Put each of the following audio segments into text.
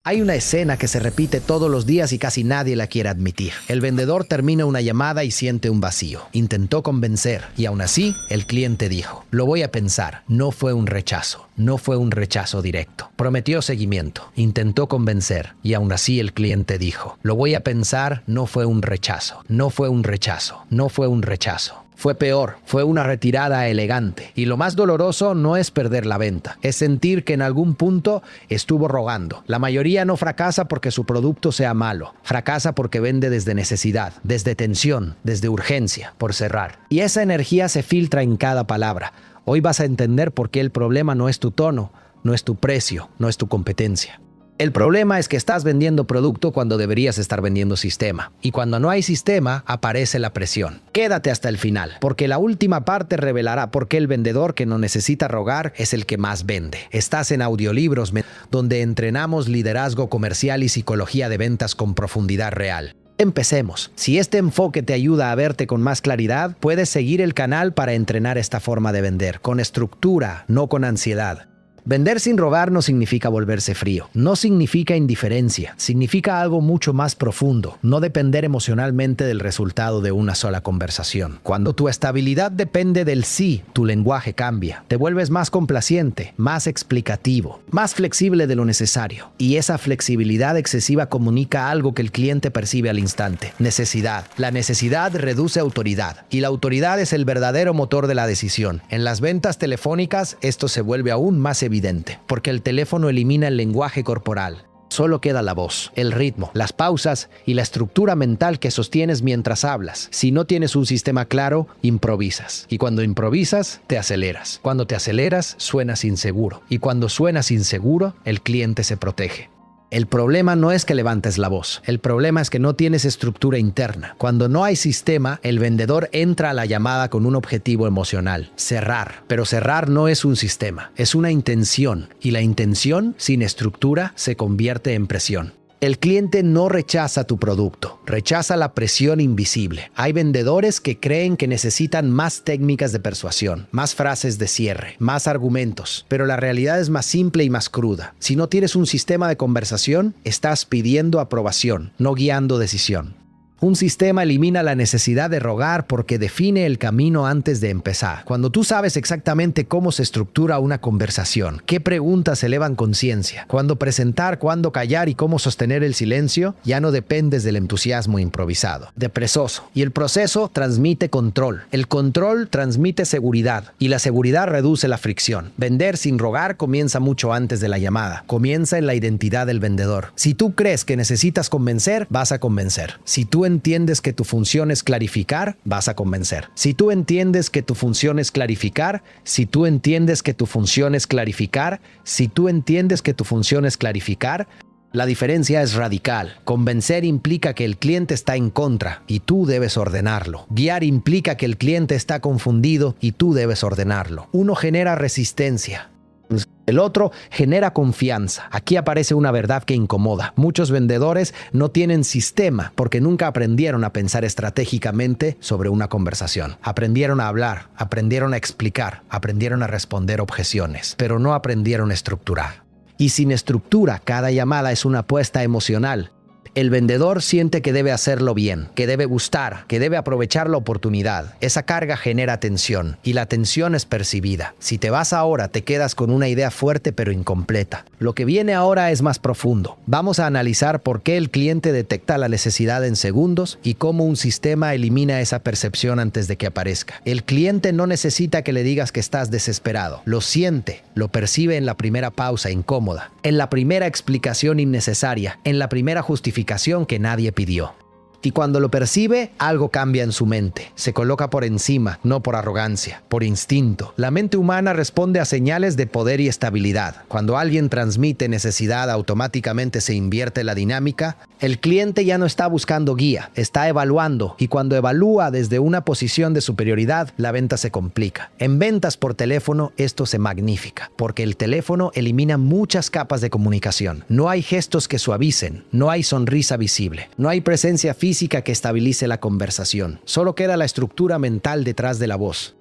Hay una escena que se repite todos los días y casi nadie la quiere admitir. El vendedor termina una llamada y siente un vacío. Intentó convencer y aún así el cliente dijo: lo voy a pensar. No fue un rechazo. No fue un rechazo directo. Prometió seguimiento. Intentó convencer y aún así el cliente dijo: lo voy a pensar. No fue un rechazo. No fue un rechazo. No fue un rechazo. Fue peor, fue una retirada elegante. Y lo más doloroso no es perder la venta, es sentir que en algún punto estuvo rogando. La mayoría no fracasa porque su producto sea malo, fracasa porque vende desde necesidad, desde tensión, desde urgencia, por cerrar. Y esa energía se filtra en cada palabra. Hoy vas a entender por qué el problema no es tu tono, no es tu precio, no es tu competencia. El problema es que estás vendiendo producto cuando deberías estar vendiendo sistema. Y cuando no hay sistema, aparece la presión. Quédate hasta el final, porque la última parte revelará por qué el vendedor que no necesita rogar es el que más vende. Estás en Audiolibros, donde entrenamos liderazgo comercial y psicología de ventas con profundidad real. Empecemos. Si este enfoque te ayuda a verte con más claridad, puedes seguir el canal para entrenar esta forma de vender, con estructura, no con ansiedad. Vender sin rogar no significa volverse frío, no significa indiferencia, significa algo mucho más profundo, no depender emocionalmente del resultado de una sola conversación. Cuando tu estabilidad depende del sí, tu lenguaje cambia, te vuelves más complaciente, más explicativo, más flexible de lo necesario. Y esa flexibilidad excesiva comunica algo que el cliente percibe al instante: necesidad. La necesidad reduce autoridad, y la autoridad es el verdadero motor de la decisión. En las ventas telefónicas esto se vuelve aún más evidente, porque el teléfono elimina el lenguaje corporal. Solo queda la voz, el ritmo, las pausas y la estructura mental que sostienes mientras hablas. Si no tienes un sistema claro, improvisas. Y cuando improvisas, te aceleras. Cuando te aceleras, suenas inseguro. Y cuando suenas inseguro, el cliente se protege. El problema no es que levantes la voz, el problema es que no tienes estructura interna. Cuando no hay sistema, el vendedor entra a la llamada con un objetivo emocional: cerrar. Pero cerrar no es un sistema, es una intención, y la intención sin estructura se convierte en presión. El cliente no rechaza tu producto, rechaza la presión invisible. Hay vendedores que creen que necesitan más técnicas de persuasión, más frases de cierre, más argumentos, pero la realidad es más simple y más cruda. Si no tienes un sistema de conversación, estás pidiendo aprobación, no guiando decisión. Un sistema elimina la necesidad de rogar porque define el camino antes de empezar. Cuando tú sabes exactamente cómo se estructura una conversación, qué preguntas elevan conciencia, cuándo presentar, cuándo callar y cómo sostener el silencio, ya no dependes del entusiasmo improvisado, depresoso. Y el proceso transmite control. El control transmite seguridad y la seguridad reduce la fricción. Vender sin rogar comienza mucho antes de la llamada. Comienza en la identidad del vendedor. Si tú crees que necesitas convencer, vas a convencer. Si tú entiendes que tu función es clarificar, vas a convencer. Si tú entiendes que tu función es clarificar, si tú entiendes que tu función es clarificar, si tú entiendes que tu función es clarificar, la diferencia es radical. Convencer implica que el cliente está en contra y tú debes ordenarlo. Guiar implica que el cliente está confundido y tú debes ordenarlo. Uno genera resistencia. El otro genera confianza. Aquí aparece una verdad que incomoda. Muchos vendedores no tienen sistema porque nunca aprendieron a pensar estratégicamente sobre una conversación. Aprendieron a hablar, aprendieron a explicar, aprendieron a responder objeciones, pero no aprendieron a estructurar. Y sin estructura, cada llamada es una apuesta emocional. El vendedor siente que debe hacerlo bien, que debe gustar, que debe aprovechar la oportunidad. Esa carga genera tensión y la tensión es percibida. Si te vas ahora, te quedas con una idea fuerte pero incompleta. Lo que viene ahora es más profundo. Vamos a analizar por qué el cliente detecta la necesidad en segundos y cómo un sistema elimina esa percepción antes de que aparezca. El cliente no necesita que le digas que estás desesperado. Lo siente, lo percibe en la primera pausa incómoda, en la primera explicación innecesaria, en la primera justificación que nadie pidió. Y cuando lo percibe, algo cambia en su mente. Se coloca por encima, no por arrogancia, por instinto. La mente humana responde a señales de poder y estabilidad. Cuando alguien transmite necesidad, automáticamente se invierte la dinámica. El cliente ya no está buscando guía, está evaluando. Y cuando evalúa desde una posición de superioridad, la venta se complica. En ventas por teléfono, esto se magnifica, porque el teléfono elimina muchas capas de comunicación. No hay gestos que suavicen, no hay sonrisa visible, no hay presencia física que estabilice la conversación. Solo queda la estructura mental detrás de la voz.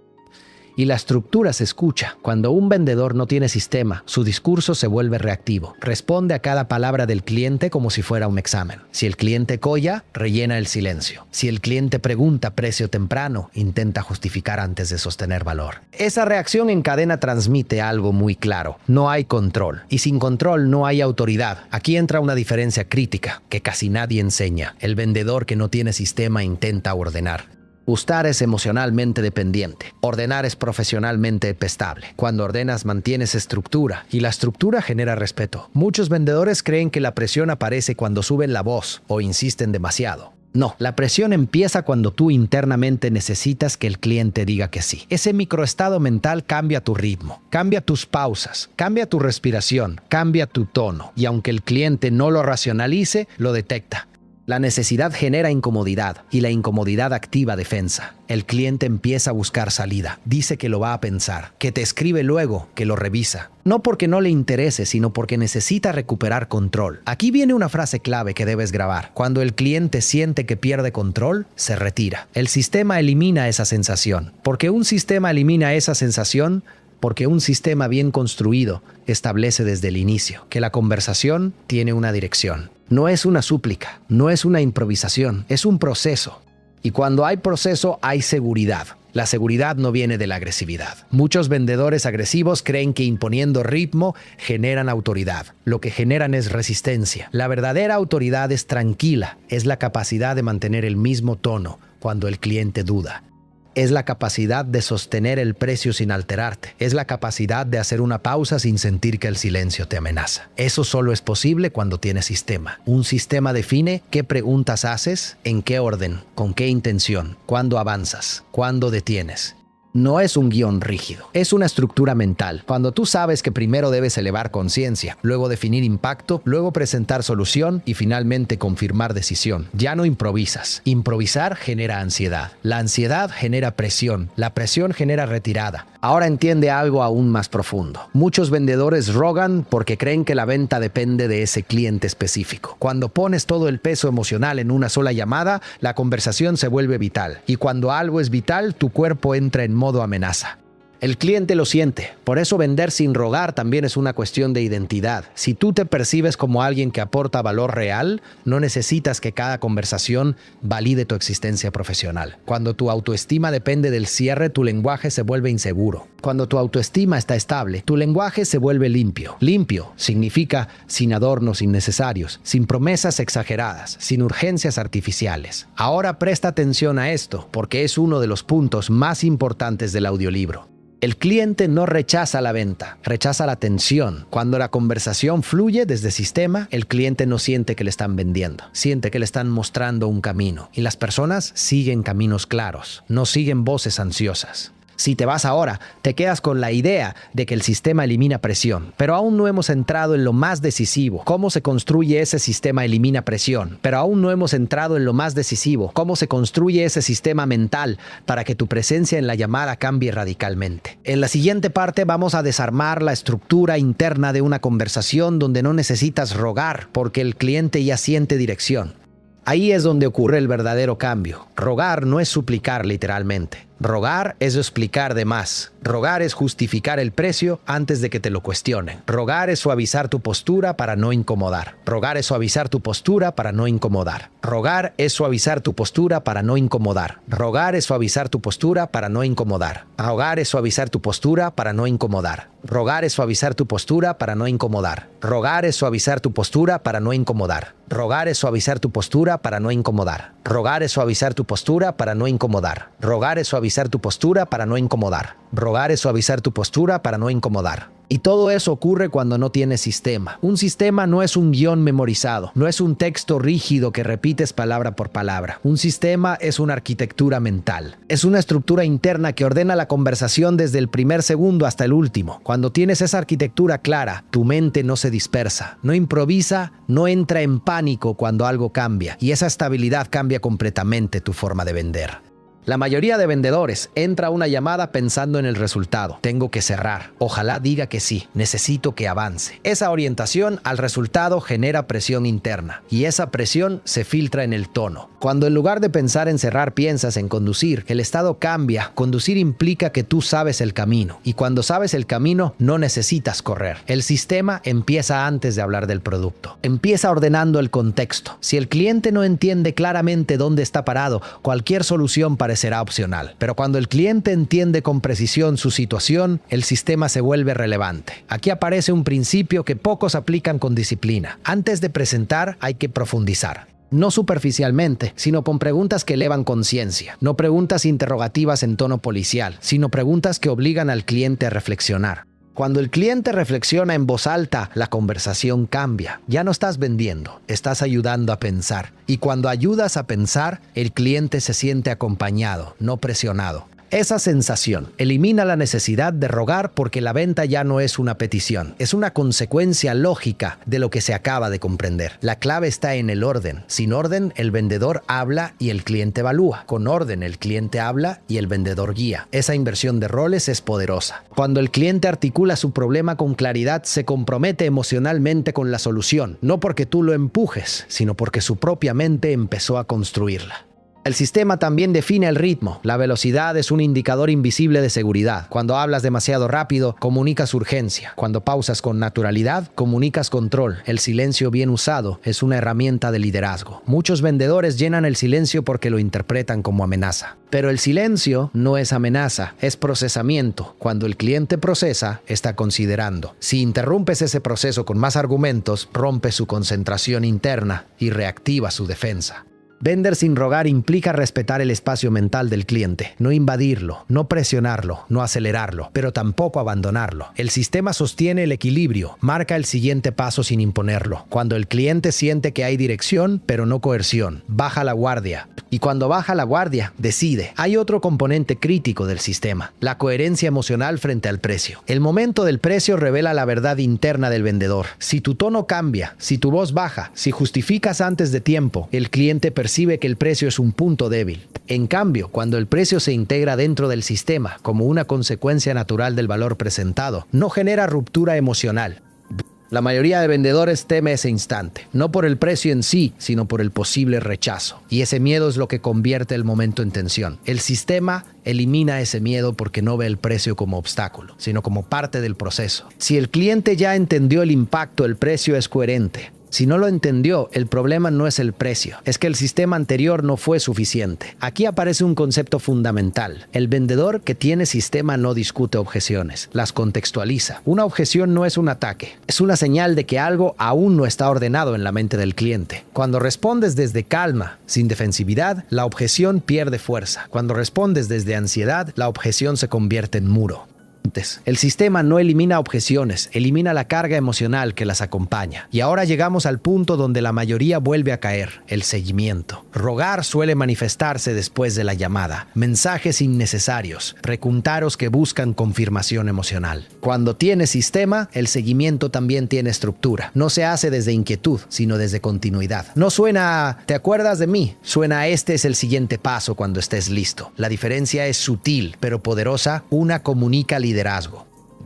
y la estructura se escucha. Cuando un vendedor no tiene sistema, su discurso se vuelve reactivo. Responde a cada palabra del cliente como si fuera un examen. Si el cliente colla, rellena el silencio. Si el cliente pregunta precio temprano, intenta justificar antes de sostener valor. Esa reacción en cadena transmite algo muy claro. No hay control. Y sin control no hay autoridad. Aquí entra una diferencia crítica que casi nadie enseña. El vendedor que no tiene sistema intenta ordenar. Gustar es emocionalmente dependiente. Ordenar es profesionalmente estable. Cuando ordenas mantienes estructura y la estructura genera respeto. Muchos vendedores creen que la presión aparece cuando suben la voz o insisten demasiado. No, la presión empieza cuando tú internamente necesitas que el cliente diga que sí. Ese microestado mental cambia tu ritmo, cambia tus pausas, cambia tu respiración, cambia tu tono. Y aunque el cliente no lo racionalice, lo detecta. La necesidad genera incomodidad y la incomodidad activa defensa. El cliente empieza a buscar salida, dice que lo va a pensar, que te escribe luego, que lo revisa. No porque no le interese, sino porque necesita recuperar control. Aquí viene una frase clave que debes grabar. Cuando el cliente siente que pierde control, se retira. El sistema elimina esa sensación. Porque un sistema elimina esa sensación, porque un sistema bien construido establece desde el inicio que la conversación tiene una dirección. No es una súplica, no es una improvisación, es un proceso. Y cuando hay proceso, hay seguridad. La seguridad no viene de la agresividad. Muchos vendedores agresivos creen que imponiendo ritmo generan autoridad. Lo que generan es resistencia. La verdadera autoridad es tranquila, es la capacidad de mantener el mismo tono cuando el cliente duda. Es la capacidad de sostener el precio sin alterarte. Es la capacidad de hacer una pausa sin sentir que el silencio te amenaza. Eso solo es posible cuando tienes sistema. Un sistema define qué preguntas haces, en qué orden, con qué intención, cuándo avanzas, cuándo detienes. No es un guión rígido, es una estructura mental. Cuando tú sabes que primero debes elevar conciencia, luego definir impacto, luego presentar solución y finalmente confirmar decisión. Ya no improvisas. Improvisar genera ansiedad. La ansiedad genera presión. La presión genera retirada. Ahora entiende algo aún más profundo. Muchos vendedores rogan porque creen que la venta depende de ese cliente específico. Cuando pones todo el peso emocional en una sola llamada, la conversación se vuelve vital. Y cuando algo es vital, tu cuerpo entra en modo amenaza. El cliente lo siente. Por eso vender sin rogar también es una cuestión de identidad. Si tú te percibes como alguien que aporta valor real, no necesitas que cada conversación valide tu existencia profesional. Cuando tu autoestima depende del cierre, tu lenguaje se vuelve inseguro. Cuando tu autoestima está estable, tu lenguaje se vuelve limpio. Limpio significa sin adornos innecesarios, sin promesas exageradas, sin urgencias artificiales. Ahora presta atención a esto, porque es uno de los puntos más importantes del audiolibro. El cliente no rechaza la venta, rechaza la atención. Cuando la conversación fluye desde sistema, el cliente no siente que le están vendiendo, siente que le están mostrando un camino. Y las personas siguen caminos claros, no siguen voces ansiosas. Si te vas ahora, te quedas con la idea de que el sistema elimina presión, pero aún no hemos entrado en lo más decisivo, cómo se construye ese sistema elimina presión, pero aún no hemos entrado en lo más decisivo, cómo se construye ese sistema mental para que tu presencia en la llamada cambie radicalmente. En la siguiente parte vamos a desarmar la estructura interna de una conversación donde no necesitas rogar porque el cliente ya siente dirección. Ahí es donde ocurre el verdadero cambio. Rogar no es suplicar literalmente. Rogar es explicar de más. Rogar es justificar el precio antes de que te lo cuestionen. Rogar es suavizar tu postura para no incomodar. Rogar es suavizar tu postura para no incomodar. Rogar es suavizar tu postura para no incomodar. Rogar es suavizar tu postura para no incomodar. Rogar es suavizar tu postura para no incomodar. Rogar es suavizar tu postura para no incomodar. Rogar es suavizar tu postura para no incomodar. Rogar es suavizar tu postura para no incomodar. Rogar es suavizar tu postura para no incomodar. Rogar es suavizar tu postura para no incomodar. Rogar es suavizar tu postura para no incomodar. Y todo eso ocurre cuando no tienes sistema. Un sistema no es un guión memorizado, no es un texto rígido que repites palabra por palabra. Un sistema es una arquitectura mental. Es una estructura interna que ordena la conversación desde el primer segundo hasta el último. Cuando tienes esa arquitectura clara, tu mente no se dispersa, no improvisa, no entra en pánico cuando algo cambia. Y esa estabilidad cambia completamente tu forma de vender. La mayoría de vendedores entra a una llamada pensando en el resultado. Tengo que cerrar. Ojalá diga que sí. Necesito que avance. Esa orientación al resultado genera presión interna y esa presión se filtra en el tono. Cuando en lugar de pensar en cerrar piensas en conducir, el estado cambia. Conducir implica que tú sabes el camino y cuando sabes el camino no necesitas correr. El sistema empieza antes de hablar del producto. Empieza ordenando el contexto. Si el cliente no entiende claramente dónde está parado, cualquier solución parecerá opcional. Pero cuando el cliente entiende con precisión su situación, el sistema se vuelve relevante. Aquí aparece un principio que pocos aplican con disciplina. Antes de presentar, hay que profundizar. No superficialmente, sino con preguntas que elevan conciencia. No preguntas interrogativas en tono policial, sino preguntas que obligan al cliente a reflexionar. Cuando el cliente reflexiona en voz alta, la conversación cambia. Ya no estás vendiendo, estás ayudando a pensar. Y cuando ayudas a pensar, el cliente se siente acompañado, no presionado. Esa sensación elimina la necesidad de rogar porque la venta ya no es una petición, es una consecuencia lógica de lo que se acaba de comprender. La clave está en el orden. Sin orden, el vendedor habla y el cliente evalúa. Con orden, el cliente habla y el vendedor guía. Esa inversión de roles es poderosa. Cuando el cliente articula su problema con claridad, se compromete emocionalmente con la solución, no porque tú lo empujes, sino porque su propia mente empezó a construirla. El sistema también define el ritmo. La velocidad es un indicador invisible de seguridad. Cuando hablas demasiado rápido, comunicas urgencia. Cuando pausas con naturalidad, comunicas control. El silencio bien usado es una herramienta de liderazgo. Muchos vendedores llenan el silencio porque lo interpretan como amenaza. Pero el silencio no es amenaza, es procesamiento. Cuando el cliente procesa, está considerando. Si interrumpes ese proceso con más argumentos, rompes su concentración interna y reactivas su defensa. Vender sin rogar implica respetar el espacio mental del cliente, no invadirlo, no presionarlo, no acelerarlo, pero tampoco abandonarlo. El sistema sostiene el equilibrio, marca el siguiente paso sin imponerlo. Cuando el cliente siente que hay dirección, pero no coerción, baja la guardia. Y cuando baja la guardia, decide. Hay otro componente crítico del sistema, la coherencia emocional frente al precio. El momento del precio revela la verdad interna del vendedor. Si tu tono cambia, si tu voz baja, si justificas antes de tiempo, el cliente percibe que el precio es un punto débil. En cambio, cuando el precio se integra dentro del sistema como una consecuencia natural del valor presentado, no genera ruptura emocional. La mayoría de vendedores teme ese instante, no por el precio en sí, sino por el posible rechazo. Y ese miedo es lo que convierte el momento en tensión. El sistema elimina ese miedo porque no ve el precio como obstáculo, sino como parte del proceso. Si el cliente ya entendió el impacto, el precio es coherente. Si no lo entendió, el problema no es el precio, es que el sistema anterior no fue suficiente. Aquí aparece un concepto fundamental. El vendedor que tiene sistema no discute objeciones, las contextualiza. Una objeción no es un ataque, es una señal de que algo aún no está ordenado en la mente del cliente. Cuando respondes desde calma, sin defensividad, la objeción pierde fuerza. Cuando respondes desde ansiedad, la objeción se convierte en muro. El sistema no elimina objeciones, elimina la carga emocional que las acompaña. Y ahora llegamos al punto donde la mayoría vuelve a caer, el seguimiento. Rogar suele manifestarse después de la llamada. Mensajes innecesarios, recuntaros que buscan confirmación emocional. Cuando tienes sistema, el seguimiento también tiene estructura. No se hace desde inquietud, sino desde continuidad. No suena a, ¿te acuerdas de mí? Suena a, este es el siguiente paso cuando estés listo. La diferencia es sutil, pero poderosa. Una comunica liderazgo.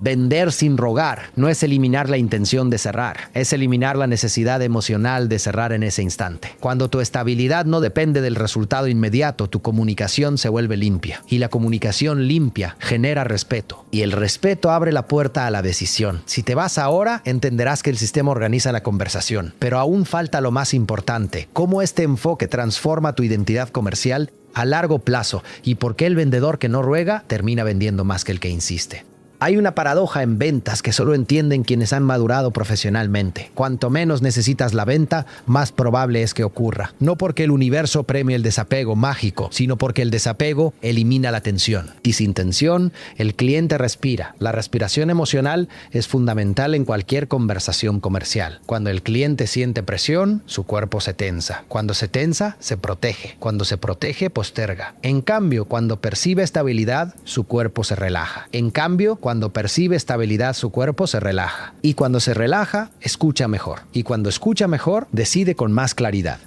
Vender sin rogar no es eliminar la intención de cerrar, es eliminar la necesidad emocional de cerrar en ese instante. Cuando tu estabilidad no depende del resultado inmediato, tu comunicación se vuelve limpia. Y la comunicación limpia genera respeto. Y el respeto abre la puerta a la decisión. Si te vas ahora, entenderás que el sistema organiza la conversación. Pero aún falta lo más importante, cómo este enfoque transforma tu identidad comercial a largo plazo y por qué el vendedor que no ruega termina vendiendo más que el que insiste. Hay una paradoja en ventas que solo entienden quienes han madurado profesionalmente. Cuanto menos necesitas la venta, más probable es que ocurra. No porque el universo premie el desapego mágico, sino porque el desapego elimina la tensión. Y sin tensión, el cliente respira. La respiración emocional es fundamental en cualquier conversación comercial. Cuando el cliente siente presión, su cuerpo se tensa. Cuando se tensa, se protege. Cuando se protege, posterga. En cambio, cuando percibe estabilidad, su cuerpo se relaja. En cambio, cuando percibe estabilidad, su cuerpo se relaja. Y cuando se relaja, escucha mejor. Y cuando escucha mejor, decide con más claridad.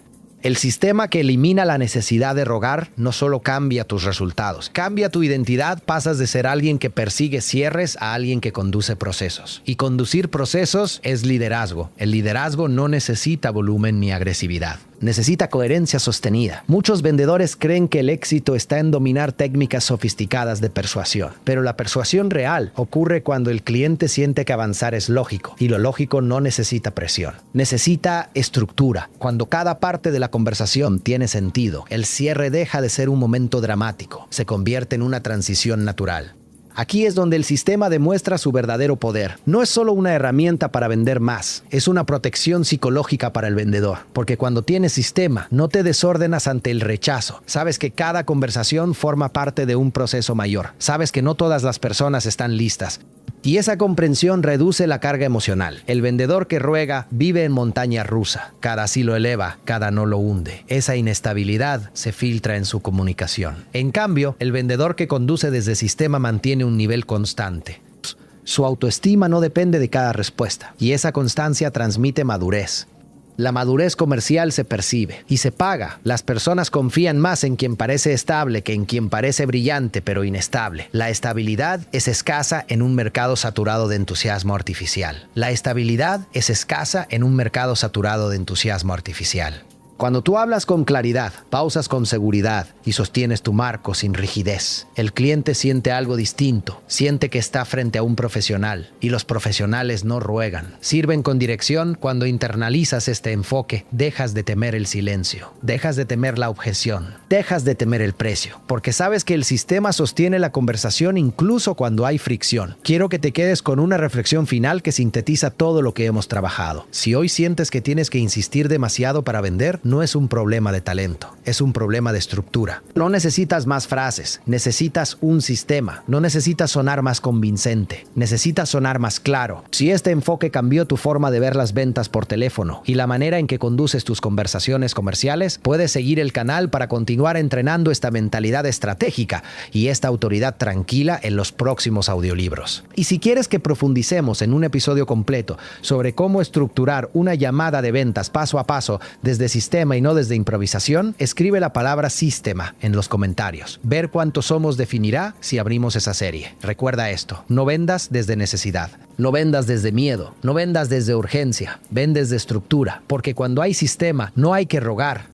El sistema que elimina la necesidad de rogar no solo cambia tus resultados, cambia tu identidad, pasas de ser alguien que persigue cierres a alguien que conduce procesos. Y conducir procesos es liderazgo. El liderazgo no necesita volumen ni agresividad. Necesita coherencia sostenida. Muchos vendedores creen que el éxito está en dominar técnicas sofisticadas de persuasión, pero la persuasión real ocurre cuando el cliente siente que avanzar es lógico, y lo lógico no necesita presión. Necesita estructura. Cuando cada parte de la conversación tiene sentido, el cierre deja de ser un momento dramático, se convierte en una transición natural. Aquí es donde el sistema demuestra su verdadero poder. No es solo una herramienta para vender más, es una protección psicológica para el vendedor. Porque cuando tienes sistema, no te desordenas ante el rechazo. Sabes que cada conversación forma parte de un proceso mayor. Sabes que no todas las personas están listas. Y esa comprensión reduce la carga emocional. El vendedor que ruega vive en montaña rusa. Cada sí lo eleva, cada no lo hunde. Esa inestabilidad se filtra en su comunicación. En cambio, el vendedor que conduce desde sistema mantiene un nivel constante. Su autoestima no depende de cada respuesta. Y esa constancia transmite madurez. La madurez comercial se percibe y se paga. Las personas confían más en quien parece estable que en quien parece brillante pero inestable. La estabilidad es escasa en un mercado saturado de entusiasmo artificial. La estabilidad es escasa en un mercado saturado de entusiasmo artificial. Cuando tú hablas con claridad, pausas con seguridad y sostienes tu marco sin rigidez, el cliente siente algo distinto, siente que está frente a un profesional, y los profesionales no ruegan. Sirven con dirección. Cuando internalizas este enfoque, dejas de temer el silencio, dejas de temer la objeción, dejas de temer el precio, porque sabes que el sistema sostiene la conversación incluso cuando hay fricción. Quiero que te quedes con una reflexión final que sintetiza todo lo que hemos trabajado. Si hoy sientes que tienes que insistir demasiado para vender, no es un problema de talento, es un problema de estructura. No necesitas más frases, necesitas un sistema. No necesitas sonar más convincente, necesitas sonar más claro. Si este enfoque cambió tu forma de ver las ventas por teléfono y la manera en que conduces tus conversaciones comerciales, puedes seguir el canal para continuar entrenando esta mentalidad estratégica y esta autoridad tranquila en los próximos audiolibros. Y si quieres que profundicemos en un episodio completo sobre cómo estructurar una llamada de ventas paso a paso desde sistema y no desde improvisación, escribe la palabra sistema en los comentarios. Ver cuántos somos definirá si abrimos esa serie. Recuerda esto: no vendas desde necesidad, no vendas desde miedo, no vendas desde urgencia, vendes de estructura, porque cuando hay sistema no hay que rogar.